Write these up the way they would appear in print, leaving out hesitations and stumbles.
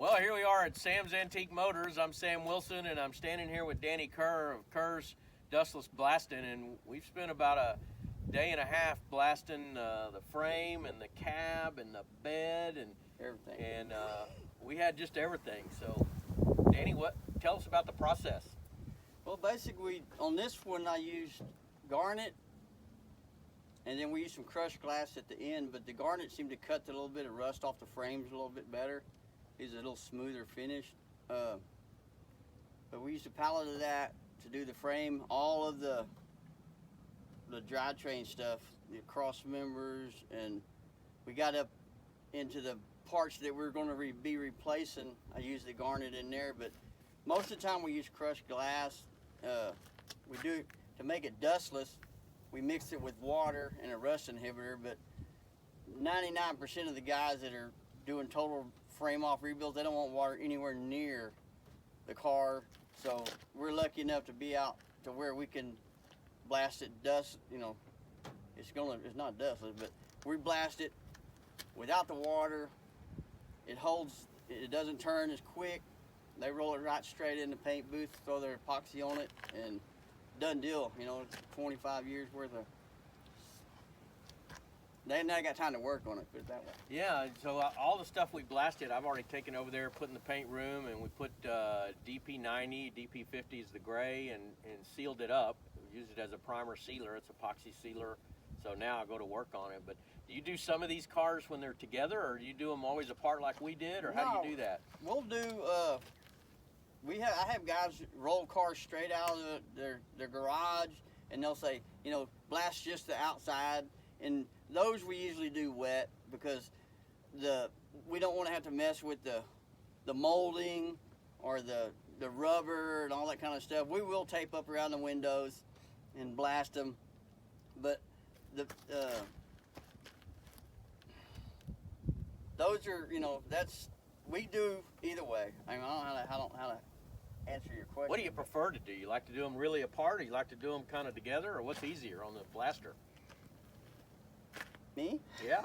Well, here we are at Sam's Antique Motors. I'm Sam Wilson, and I'm standing here with Danny Kerr of Kerr's Dustless Blasting, and we've spent about a day and a half blasting the frame and the cab and the bed and Everything. And we had just everything. So, Danny, tell us about the process. Well, basically, on this one I used garnet, and then we used some crushed glass at the end, but the garnet seemed to cut a little bit of rust off the frames a little bit better. It's a little smoother finish. But we used a pallet of that to do the frame. All of the drivetrain stuff, the cross members, and we got up into the parts that we're going to be replacing. I used the garnet in there, but most of the time we use crushed glass. We do, to make it dustless, we mix it with water and a rust inhibitor, but 99% of the guys that are doing total frame off rebuilds, they don't want water anywhere near the car. So we're lucky enough to be out to where we can blast it dust, you know, it's not dustless, but we blast it without the water. It holds, it doesn't turn as quick. They roll it right straight in the paint booth, throw their epoxy on it, and done deal. You know, it's 25 years worth of. They ain't got time to work on it, put it that way. Yeah, so all the stuff we blasted, I've already taken over there, put in the paint room, and we put DP90, DP50 is the gray, and sealed it up. We used it as a primer sealer. It's epoxy sealer. So now I go to work on it. But do you do some of these cars when they're together, or do you do them always apart like we did, or how do you do that? We'll do. I have guys roll cars straight out of their garage, and they'll say, you know, blast just the outside. And those we usually do wet because we don't want to have to mess with the molding or the rubber and all that kind of stuff. We will tape up around the windows and blast them, but those are, you know, we do either way. I mean, I don't know how to answer your question. What do you prefer to do? You like to do them really apart, or you like to do them kind of together, or what's easier on the blaster? Me? Yeah.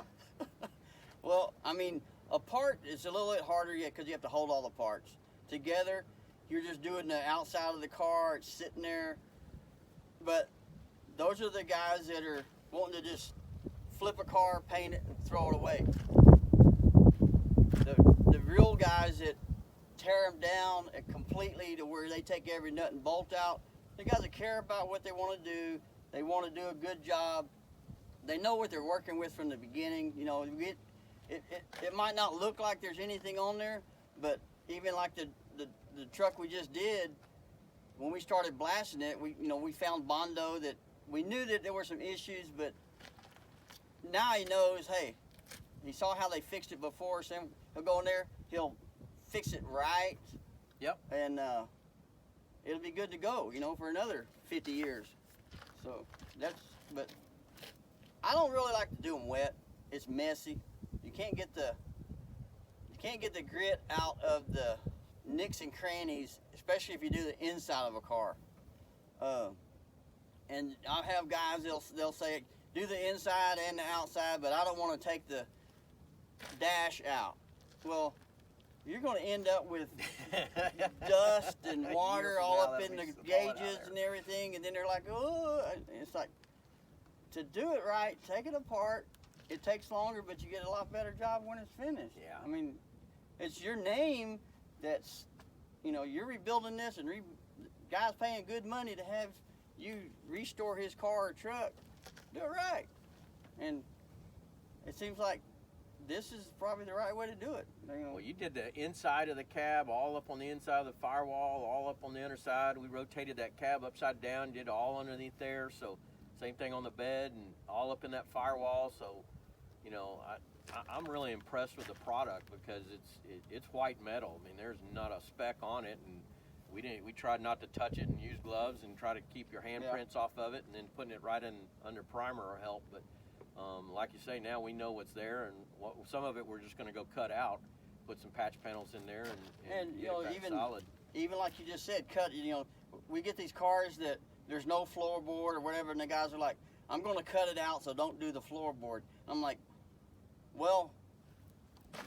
Well, I mean, apart it's a little bit harder yet because you have to hold all the parts. Together, you're just doing the outside of the car, it's sitting there. But those are the guys that are wanting to just flip a car, paint it, and throw it away. The real guys that tear them down completely to where they take every nut and bolt out, the guys that care about what they want to do, they want to do a good job. They know what they're working with from the beginning. You know, it might not look like there's anything on there, but even like the truck we just did, when we started blasting it, we found Bondo that we knew that there were some issues, but now he knows, hey, he saw how they fixed it before, so he'll go in there, he'll fix it right. Yep. And it'll be good to go, you know, for another 50 years. So but I don't really like to do them wet. It's messy. You can't get the grit out of the nicks and crannies, especially if you do the inside of a car. And I'll have guys, they'll say, do the inside and the outside, but I don't want to take the dash out. Well, you're going to end up with dust and water all up in the gauges and everything, and then they're like, oh, it's like, to do it right, take it apart. It takes longer, but you get a lot better job when it's finished. Yeah. I mean, it's your name that's, you know, you're rebuilding this, and guy's paying good money to have you restore his car or truck. Do it right. And it seems like this is probably the right way to do it. You know? Well, you did the inside of the cab, all up on the inside of the firewall, all up on the underside. We rotated that cab upside down, did all underneath there. So same thing on the bed and all up in that firewall. So, you know, I'm really impressed with the product because it's white metal. I mean, there's not a speck on it, and we tried not to touch it and use gloves and try to keep your handprints off of it, and then putting it right in under primer will help. But like you say, now we know what's there, and some of it we're just going to go cut out, put some patch panels in there, and you get know, it back solid. Even like you just said, cut. You know, we get these cars that there's no floorboard or whatever, and the guys are like, I'm going to cut it out, so don't do the floorboard. I'm like, well,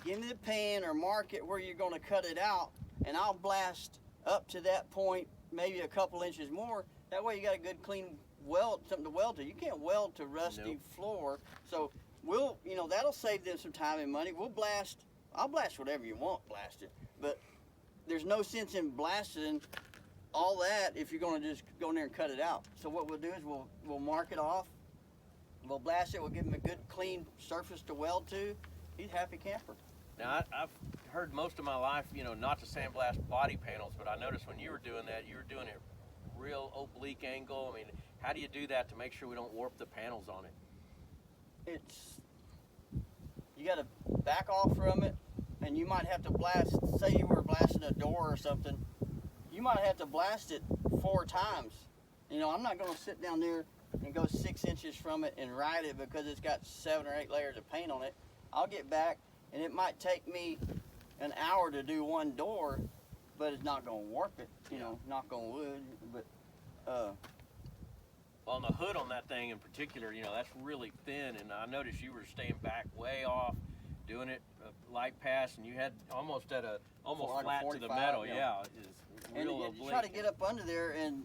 give me the pin or mark it where you're going to cut it out, and I'll blast up to that point, maybe a couple inches more. That way you got a good clean weld, something to weld to. You can't weld to rusty floor. So we'll, you know, that'll save them some time and money. I'll blast whatever you want blasted, but there's no sense in blasting all that if you're going to just go in there and cut it out. So what we'll do is we'll mark it off, we'll blast it, we'll give him a good clean surface to weld to. He's a happy camper. Now, I've heard most of my life, you know, not to sandblast body panels, but I noticed when you were doing that, you were doing it real oblique angle. I mean, how do you do that to make sure we don't warp the panels on it? You got to back off from it, and you might have to blast, say you were blasting a door or something, you might have to blast it 4 times. You know, I'm not going to sit down there and go 6 inches from it and ride it because it's got 7 or 8 layers of paint on it. I'll get back, and it might take me an hour to do one door, but it's not going to warp it, you know, knock on wood. But well, on the hood on that thing in particular, you know, that's really thin, and I noticed you were staying back way off, doing it light pass, and you had almost flat to the metal. Yeah, it's real oblique. You try to get up under there, and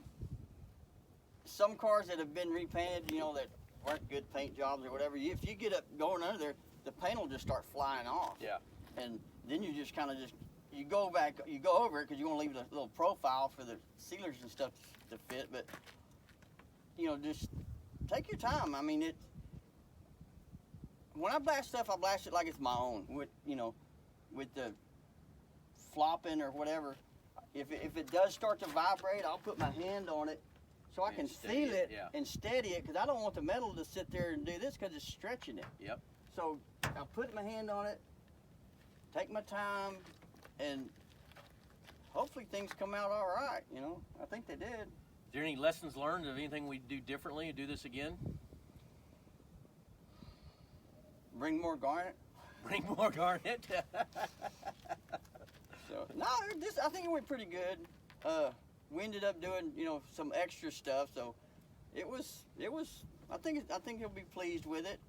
some cars that have been repainted, you know, that weren't good paint jobs or whatever, if you get up going under there, the paint will just start flying off. Yeah. And then you just kind of you go over it because you want to leave a little profile for the sealers and stuff to fit, but you know, just take your time. I mean, when I blast stuff, I blast it like it's my own, with, you know, with the flopping or whatever. If it does start to vibrate, I'll put my hand on it so I can feel it and steady it, because I don't want the metal to sit there and do this because it's stretching it. Yep. So I'll put my hand on it, take my time, and hopefully things come out all right, you know. I think they did. Is there any lessons learned of anything we do differently and do this again? Bring more garnet. Bring more garnet. So no, I think it went pretty good. We ended up doing, you know, some extra stuff, so it was. I think he'll be pleased with it.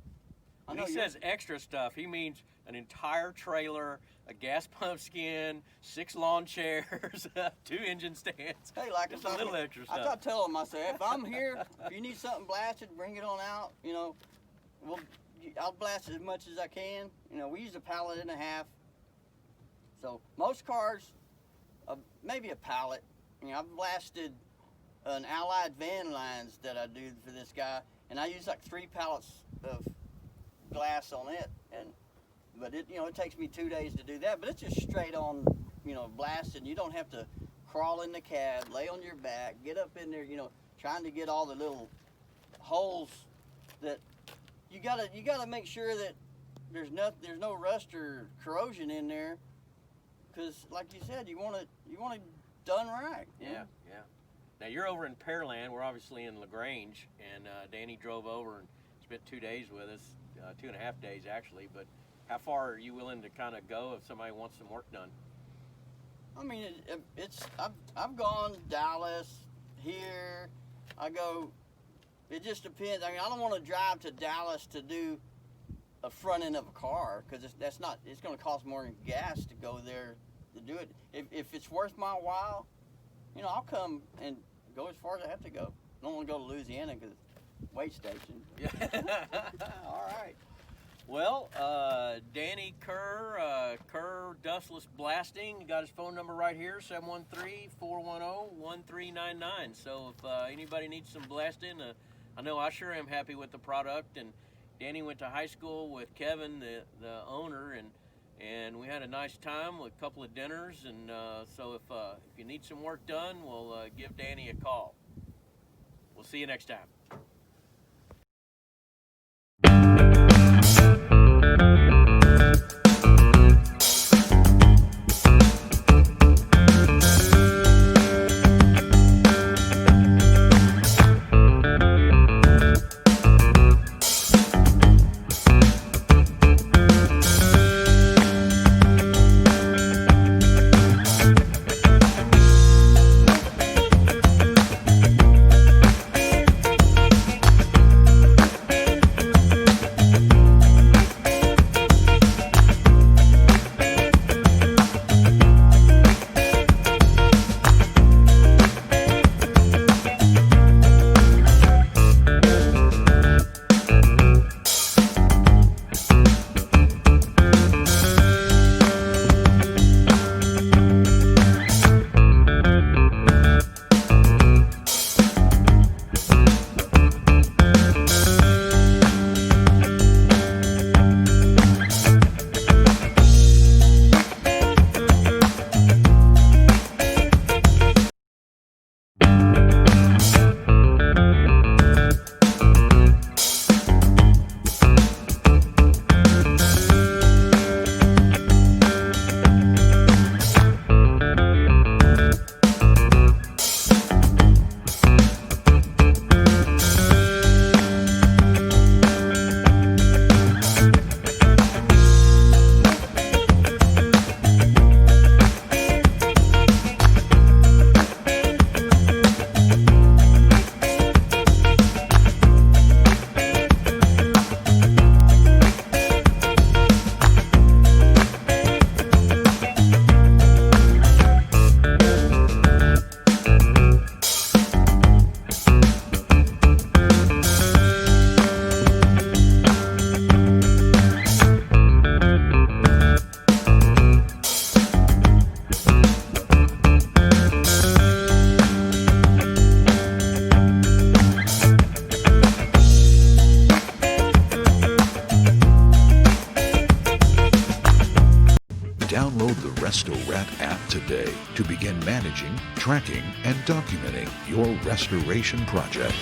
When he says extra stuff, he means an entire trailer, a gas pump skin, 6 lawn chairs, 2 engine stands. Hey, like just a little extra stuff. I tell him, I say, if I'm here, if you need something blasted, bring it on out. You know, I'll blast it as much as I can. You know, we use a pallet and a half. So most cars, maybe a pallet. You know, I've blasted an Allied van lines that I do for this guy, and I use like 3 pallets of glass on it, but it, you know, it takes me 2 days to do that, but it's just straight on, you know, blasting. You don't have to crawl in the cab, lay on your back, get up in there, you know, trying to get all the little holes that you gotta make sure that there's no rust or corrosion in there, because like you said, you want it done right. Yeah. Now you're over in Pearland. We're obviously in LaGrange, and Danny drove over and spent 2 days with us. 2.5 days actually, but how far are you willing to kind of go if somebody wants some work done? I mean, I've gone Dallas, here, I go, it just depends. I mean, I don't want to drive to Dallas to do a front end of a car, because it's going to cost more than gas to go there to do it. If it's worth my while, you know, I'll come and go as far as I have to go. I don't want to go to Louisiana because weight station. Yeah. All right. Well, Danny Kerr, Kerr Dustless Blasting, got his phone number right here, 713-410-1399. So if anybody needs some blasting, I know I sure am happy with the product. And Danny went to high school with Kevin, the owner, and we had a nice time with a couple of dinners. And so if you need some work done, we'll give Danny a call. We'll see you next time. tracking and documenting your restoration project.